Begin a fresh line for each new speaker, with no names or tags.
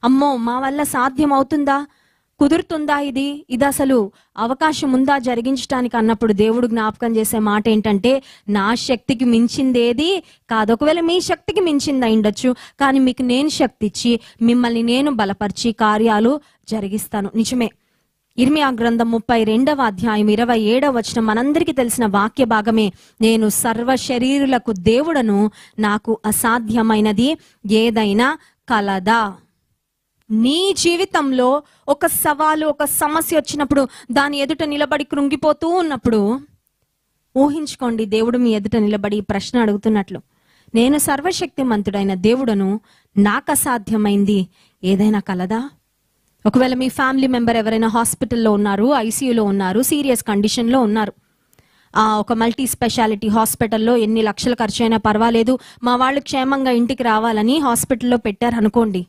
అమ్మో మా వల్ల సాధ్యం అవుతుందా, కుదురుతుందా, ఇది అసలు అవకాశం ఉందా జరిగించడానికి అన్నప్పుడు దేవుడు జ్ఞాపకం చేసే మాట ఏంటంటే, నా శక్తికి మించిందేది కాదు. ఒకవేళ మీ శక్తికి మించింది అయిండొచ్చు, కానీ మీకు నేను శక్తి ఇచ్చి మిమ్మల్ని నేను బలపరిచి కార్యాలు జరిగిస్తాను. నిజమే. ఇర్మియా గ్రంథం 32వ అధ్యాయం 27వ వచనం మనందరికీ తెలిసిన వాక్య భాగమే. నేను సర్వ శరీరులకు దేవుడను, నాకు అసాధ్యమైనది ఏదైనా కలదా? నీ జీవితంలో ఒక సవాలు, ఒక సమస్య వచ్చినప్పుడు, దాని ఎదుట నిలబడి కృంగిపోతూ ఉన్నప్పుడు ఊహించుకోండి, దేవుడు మీ ఎదుట నిలబడి ప్రశ్న అడుగుతున్నట్లు, నేను సర్వశక్తిమంతుడైన దేవుడను, నాకు అసాధ్యమైంది ఏదైనా కలదా? ఒకవేళ మీ ఫ్యామిలీ మెంబర్ ఎవరైనా హాస్పిటల్లో ఉన్నారు, ఐసీయూలో ఉన్నారు, సీరియస్ కండిషన్లో ఉన్నారు, ఒక మల్టీ స్పెషాలిటీ హాస్పిటల్లో ఎన్ని లక్షలు ఖర్చు అయినా పర్వాలేదు, మా వాళ్ళు క్షేమంగా ఇంటికి రావాలని హాస్పిటల్లో పెట్టారు అనుకోండి.